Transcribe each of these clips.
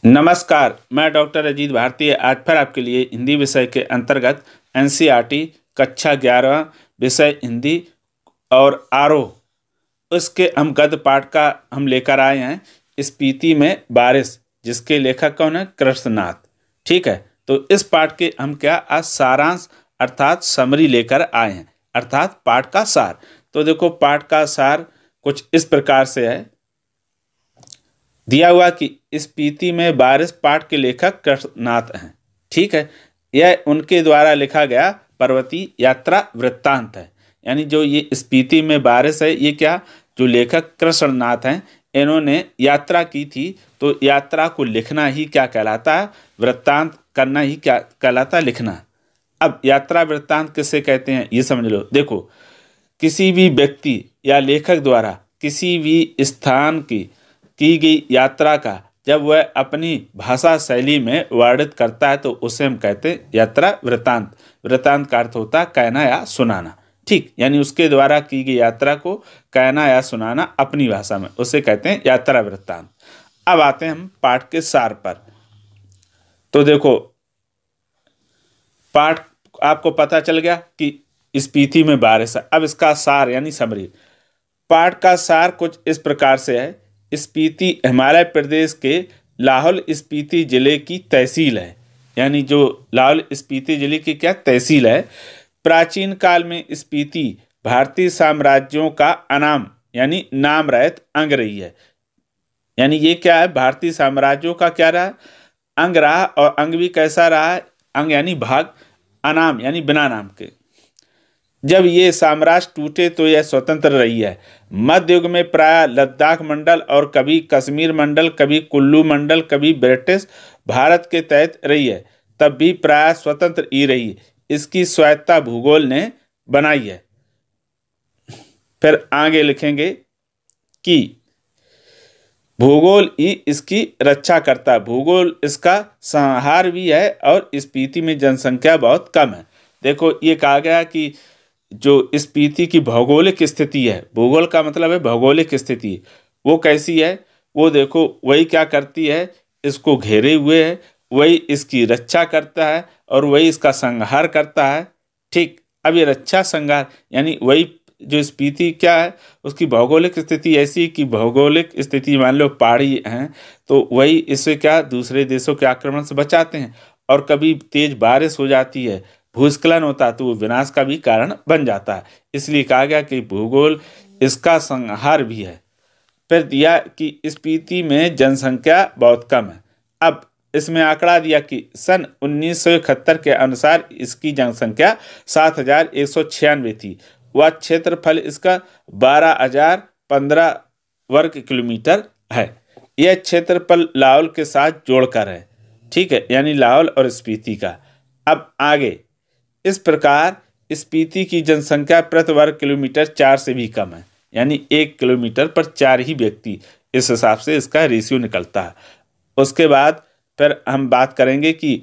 नमस्कार, मैं डॉक्टर अजीत भारती आज फिर आपके लिए हिंदी विषय के अंतर्गत एनसीईआरटी कक्षा 11 विषय हिंदी और आरोह उसके हम गद्य पाठ का हम लेकर आए हैं। स्पीति में बारिश, जिसके लेखक कौन है? कृष्णनाथ। ठीक है, तो इस पाठ के हम क्या आज सारांश अर्थात समरी लेकर आए हैं, अर्थात पाठ का सार। तो देखो, पाठ का सार कुछ इस प्रकार से है दिया हुआ कि स्पीति में बारिश पाठ के लेखक कृष्णनाथ हैं। ठीक है, यह उनके द्वारा लिखा गया पर्वतीय यात्रा वृत्तांत है। यानी जो ये स्पीति में बारिश है, ये क्या, जो लेखक कृष्णनाथ हैं, इन्होंने यात्रा की थी। तो यात्रा को लिखना ही क्या कहलाता है? वृत्तांत करना ही क्या कहलाता है? लिखना। अब यात्रा वृत्तांत किसे कहते हैं, ये समझ लो। देखो, किसी भी व्यक्ति या लेखक द्वारा किसी भी स्थान की गई यात्रा का जब वह अपनी भाषा शैली में वर्णित करता है तो उसे हम कहते हैं यात्रा वृत्तांत। वृत्तांत का अर्थ होता है कहना या सुनाना। ठीक, यानी उसके द्वारा की गई यात्रा को कहना या सुनाना अपनी भाषा में, उसे कहते हैं यात्रा वृत्तांत। अब आते हैं हम पाठ के सार पर। तो देखो, पाठ आपको पता चल गया कि स्पीति में बारिश है। अब इसका सार यानी समरी। पाठ का सार कुछ इस प्रकार से है। स्पीति हिमालय प्रदेश के लाहौल स्पीति जिले की तहसील है। यानी जो लाहौल स्पीति जिले की क्या तहसील है। प्राचीन काल में स्पीति भारतीय साम्राज्यों का अनाम यानी नाम रहित अंग रही है। यानी ये क्या है? भारतीय साम्राज्यों का क्या रहा? अंग रहा। और अंग भी कैसा रहा है? अंग यानी भाग, अनाम यानी बिना नाम के। जब ये साम्राज्य टूटे तो यह स्वतंत्र रही है। मध्य युग में प्राय लद्दाख मंडल और कभी कश्मीर मंडल, कभी कुल्लू मंडल, कभी ब्रिटिश भारत के तहत रही है। तब भी प्राय स्वतंत्र ही रही। इसकी स्वायत्तता भूगोल ने बनाई है। फिर आगे लिखेंगे कि भूगोल ही इसकी रक्षा करता है। भूगोल इसका संहार भी है और स्पीति में जनसंख्या बहुत कम है। देखो, ये कहा गया कि जो स्पीति की भौगोलिक स्थिति है, भूगोल का मतलब है भौगोलिक स्थिति, वो कैसी है? वो देखो, वही क्या करती है? इसको घेरे हुए है, वही इसकी रक्षा करता है और वही इसका संहार करता है। ठीक, अब ये रक्षा संहार यानी वही जो स्पीति क्या है, उसकी भौगोलिक स्थिति ऐसी कि भौगोलिक स्थिति मान लो पहाड़ी हैं, तो वही इसे क्या दूसरे देशों के आक्रमण से बचाते हैं। और कभी तेज बारिश हो जाती है, भूस्खलन होता है, तो वो विनाश का भी कारण बन जाता है। इसलिए कहा गया कि भूगोल इसका संहार भी है। फिर दिया कि स्पीति में जनसंख्या बहुत कम है। अब इसमें आंकड़ा दिया कि सन 1971 के अनुसार इसकी जनसंख्या 7,196 थी। वह क्षेत्रफल इसका 12,015 वर्ग किलोमीटर है। यह क्षेत्रफल लाहौल के साथ जोड़कर है। ठीक है, यानी लाहौल और स्पीति का। अब आगे, इस प्रकार स्पीति की जनसंख्या प्रति वर्ग किलोमीटर 4 से भी कम है। यानी 1 किलोमीटर पर 4 ही व्यक्ति, इस हिसाब से इसका रेशियो निकलता है। उसके बाद फिर हम बात करेंगे कि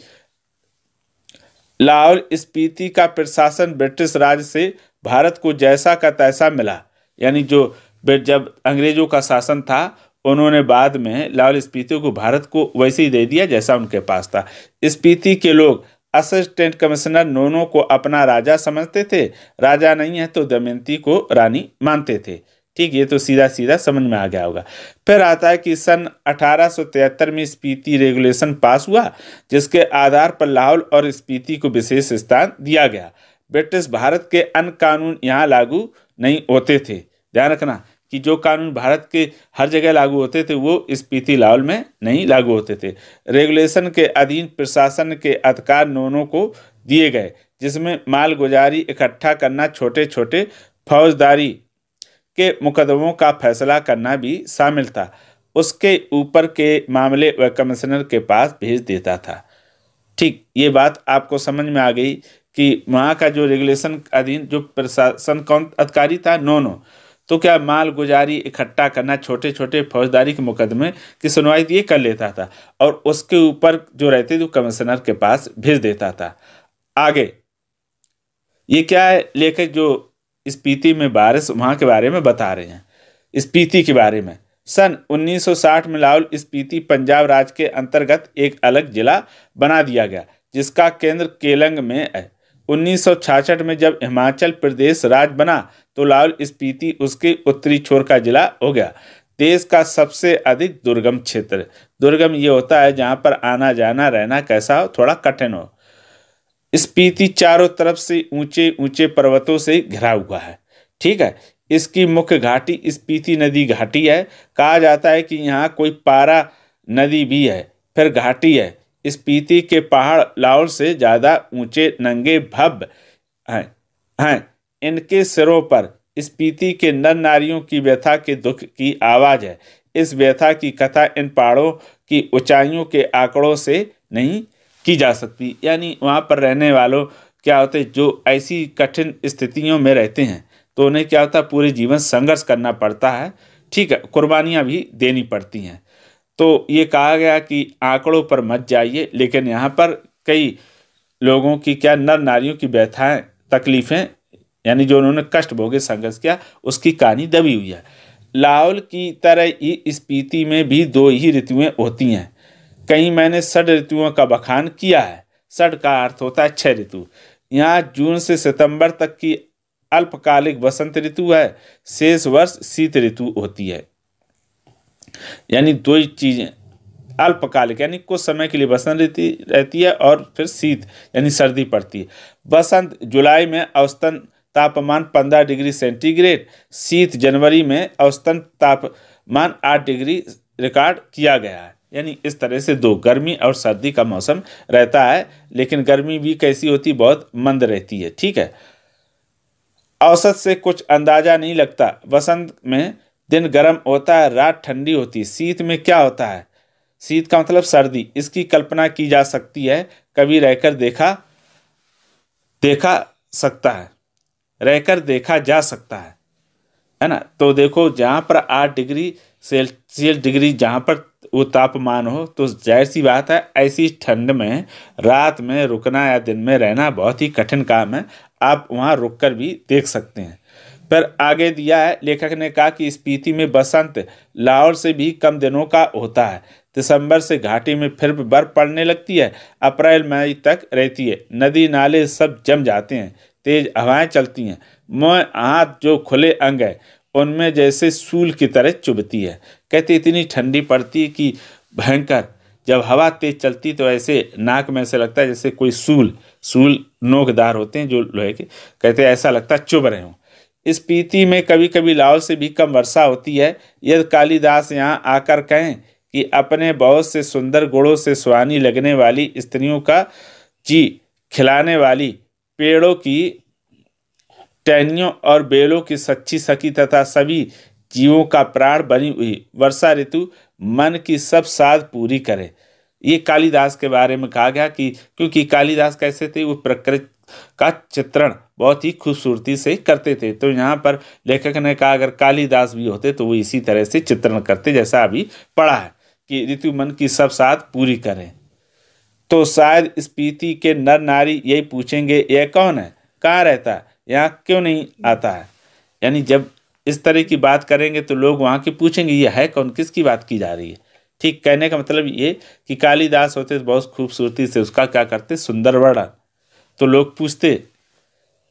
लाहौल स्पीति का प्रशासन ब्रिटिश राज से भारत को जैसा का तैसा मिला। यानी जो जब अंग्रेजों का शासन था, उन्होंने बाद में लाहौल स्पीति को भारत को वैसे ही दे दिया जैसा उनके पास था। स्पीति के लोग असिस्टेंट कमिश्नर नोनो को अपना राजा समझते थे। राजा नहीं है तो दमयंती को रानी मानते थे। ठीक, ये तो सीधा सीधा समझ में आ गया होगा। फिर आता है कि सन 1873 में स्पीति रेगुलेशन पास हुआ, जिसके आधार पर लाहौल और स्पीति को विशेष स्थान दिया गया। ब्रिटिश भारत के अन्य कानून यहाँ लागू नहीं होते थे। ध्यान रखना कि जो कानून भारत के हर जगह लागू होते थे वो स्पीति लाहौल में नहीं लागू होते थे। रेगुलेशन के अधीन प्रशासन के अधिकार नोनो को दिए गए, जिसमें मालगुजारी इकट्ठा करना, छोटे छोटे फौजदारी के मुकदमों का फैसला करना भी शामिल था। उसके ऊपर के मामले वह कमिश्नर के पास भेज देता था। ठीक, ये बात आपको समझ में आ गई कि वहाँ का जो रेगुलेशन अधीन जो प्रशासन कौन अधिकारी था? नोनो। तो क्या माल गुजारी इकट्ठा करना, छोटे छोटे फौजदारी के मुकदमे की सुनवाई ये कर लेता था और उसके ऊपर जो रहते थे कमिश्नर के पास भेज देता था। आगे ये क्या है? लेखक जो स्पीति में बारिश वहाँ के बारे में बता रहे हैं, स्पीति के बारे में। सन 1960 में लाहौल स्पीति पंजाब राज्य के अंतर्गत एक अलग जिला बना दिया गया, जिसका केंद्र केलंग में है। 1966 में जब हिमाचल प्रदेश राज्य बना तो लाहौल स्पीति उसके उत्तरी छोर का जिला हो गया। देश का सबसे अधिक दुर्गम क्षेत्र, दुर्गम ये होता है जहां पर आना जाना रहना कैसा हो, थोड़ा कठिन हो। स्पीति चारों तरफ से ऊंचे ऊंचे पर्वतों से घिरा हुआ है। ठीक है, इसकी मुख्य घाटी स्पीति नदी घाटी है। कहा जाता है कि यहाँ कोई पारा नदी भी है, फिर घाटी है। स्पीति के पहाड़ लाहौल से ज़्यादा ऊंचे नंगे भव्य हैं। इनके सिरों पर स्पीति के नर नारियों की व्यथा के दुख की आवाज़ है। इस व्यथा की कथा इन पहाड़ों की ऊंचाइयों के आंकड़ों से नहीं की जा सकती। यानी वहाँ पर रहने वालों क्या होते जो ऐसी कठिन स्थितियों में रहते हैं तो उन्हें क्या होता है, पूरे जीवन संघर्ष करना पड़ता है। ठीक है, कुर्बानियाँ भी देनी पड़ती हैं। तो ये कहा गया कि आंकड़ों पर मत जाइए, लेकिन यहाँ पर कई लोगों की क्या नर नारियों की व्यथाएं तकलीफ़ें, यानी जो उन्होंने कष्ट भोगे संघर्ष किया, उसकी कहानी दबी हुई है। लाहौल की तरह ही स्पीति में भी 2 ही ऋतुएं होती हैं। कहीं मैंने 6 ऋतुओं का बखान किया है। 6 का अर्थ होता है 6 ऋतु। यहाँ जून से सितंबर तक की अल्पकालिक वसंत ऋतु है, शेष वर्ष शीत ऋतु होती है। यानी 2 चीजें, अल्पकालिक यानी कुछ समय के लिए वसंत ऋतु रहती है और फिर शीत यानी सर्दी पड़ती है। वसंत जुलाई में औसतन तापमान 15 डिग्री सेंटीग्रेड, शीत जनवरी में औसतन तापमान 8 डिग्री रिकॉर्ड किया गया है। यानी इस तरह से 2 गर्मी और सर्दी का मौसम रहता है, लेकिन गर्मी भी कैसी होती, बहुत मंद रहती है। ठीक है, औसत से कुछ अंदाजा नहीं लगता। वसंत में दिन गर्म होता है, रात ठंडी होती है। शीत में क्या होता है, शीत का मतलब सर्दी। इसकी कल्पना की जा सकती है, कभी रहकर देखा जा सकता है ना। तो देखो, जहाँ पर 8 डिग्री सेल्सियस डिग्री जहाँ पर वो तापमान हो, तो जाहिर सी बात है ऐसी ठंड में रात में रुकना या दिन में रहना बहुत ही कठिन काम है। आप वहाँ रुककर भी देख सकते हैं। पर आगे दिया है, लेखक ने कहा कि स्पीति में बसंत लाहौल से भी कम दिनों का होता है। दिसंबर से घाटी में फिर बर्फ पड़ने लगती है, अप्रैल मई तक रहती है। नदी नाले सब जम जाते हैं, तेज हवाएं चलती हैं। मुँह हाथ जो खुले अंग है उनमें जैसे सूल की तरह चुभती है। कहते इतनी ठंडी पड़ती है कि भयंकर, जब हवा तेज चलती तो ऐसे नाक में ऐसे लगता है जैसे कोई सूल नोकदार होते हैं जो लोहे के, कहते ऐसा लगता है चुभ रहे हों। स्पीति में कभी कभी लाहौल से भी कम वर्षा होती है। यदि कालिदास यहाँ आकर कहें कि अपने बहुत से सुंदर गुणों से सुहानी लगने वाली स्त्रियों का जी खिलाने वाली, पेड़ों की टहनियों और बेलों की सच्ची सखी तथा सभी जीवों का प्राण बनी हुई वर्षा ऋतु मन की सब साध पूरी करे। ये कालिदास के बारे में कहा गया कि क्योंकि कालिदास कैसे थे, वो प्रकृति का चित्रण बहुत ही खूबसूरती से करते थे। तो यहाँ पर लेखक ने कहा अगर कालिदास भी होते तो वो इसी तरह से चित्रण करते, जैसा अभी पढ़ा है कि ऋतु मन की सब साध पूरी करें। तो शायद स्पीति के नर नारी यही पूछेंगे, यह कौन है, कहाँ रहता है, यहाँ क्यों नहीं आता है। यानी जब इस तरह की बात करेंगे तो लोग वहाँ के पूछेंगे ये है कौन, किसकी बात की जा रही है। ठीक, कहने का मतलब ये कि कालिदास होते तो बहुत खूबसूरती से उसका क्या करते, सुंदर वर्णन। तो लोग पूछते।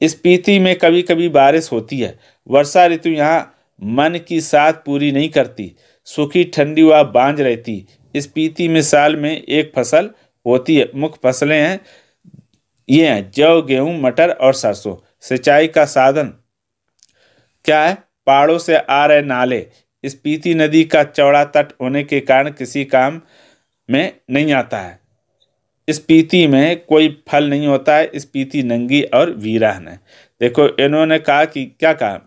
स्पीति में कभी कभी बारिश होती है। वर्षा ऋतु यहाँ मन की साथ पूरी नहीं करती, सूखी ठंडी व बांझ रहती। स्पीति में साल में एक फसल होती है। मुख्य फसलें हैं ये हैं जौ, गेहूं, मटर और सरसों। सिंचाई का साधन क्या है, पहाड़ों से आ रहे नाले। स्पीति नदी का चौड़ा तट होने के कारण किसी काम में नहीं आता है। स्पीति में कोई फल नहीं होता है। स्पीति नंगी और वीरान है। देखो इन्होंने कहा कि क्या कहा,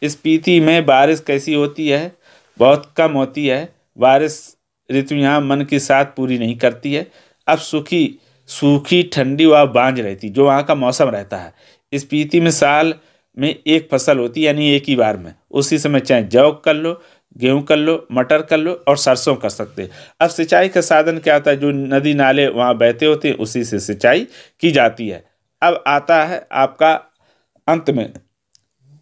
स्पीति में बारिश कैसी होती है, बहुत कम होती है। बारिश ऋतु यहाँ मन की साथ पूरी नहीं करती है। अब सूखी ठंडी व बांझ रहती जो वहाँ का मौसम रहता है। स्पीति में साल में एक फसल होती है, यानी एक ही बार में। उसी समय चाहे जौ कर लो, गेहूं कर लो, मटर कर लो और सरसों कर सकते। अब सिंचाई का साधन क्या होता है, जो नदी नाले वहाँ बहते होते हैं उसी से सिंचाई की जाती है। अब आता है आपका अंत में,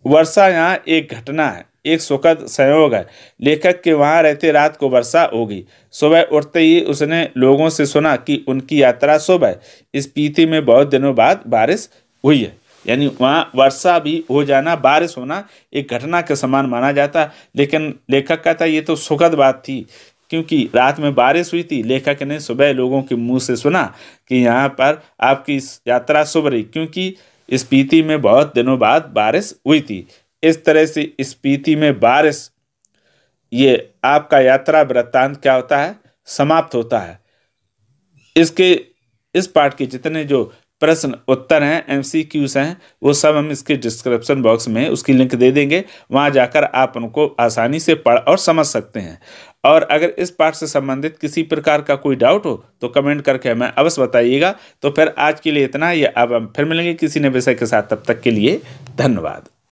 वर्षा यहाँ एक घटना है। एक सुखद संयोग है। लेखक के वहां रहते रात को वर्षा हो गई। सुबह उठते ही उसने लोगों से सुना कि उनकी यात्रा शुभ है। स्पीति में बहुत दिनों बाद बारिश हुई है। यानी वहाँ वर्षा भी हो जाना, बारिश होना एक घटना के समान माना जाता, लेकिन लेखक कहता ये तो सुखद बात थी क्योंकि रात में बारिश हुई थी। लेखक ने सुबह लोगों के मुंह से सुना कि यहाँ पर आपकी यात्रा शुभ रही क्योंकि स्पीति में बहुत दिनों बाद बारिश हुई थी। इस तरह से स्पीति में बारिश, ये आपका यात्रा वृत्तांत क्या होता है, समाप्त होता है। इसके इस पाठ के जितने जो प्रश्न उत्तर हैं, MCQs हैं, वो सब हम इसके डिस्क्रिप्शन बॉक्स में उसकी लिंक दे देंगे। वहाँ जाकर आप उनको आसानी से पढ़ और समझ सकते हैं। और अगर इस पाठ से संबंधित किसी प्रकार का कोई डाउट हो तो कमेंट करके हमें अवश्य बताइएगा। तो फिर आज के लिए इतना ही। अब हम फिर मिलेंगे किसी नए विषय के साथ। तब तक के लिए धन्यवाद।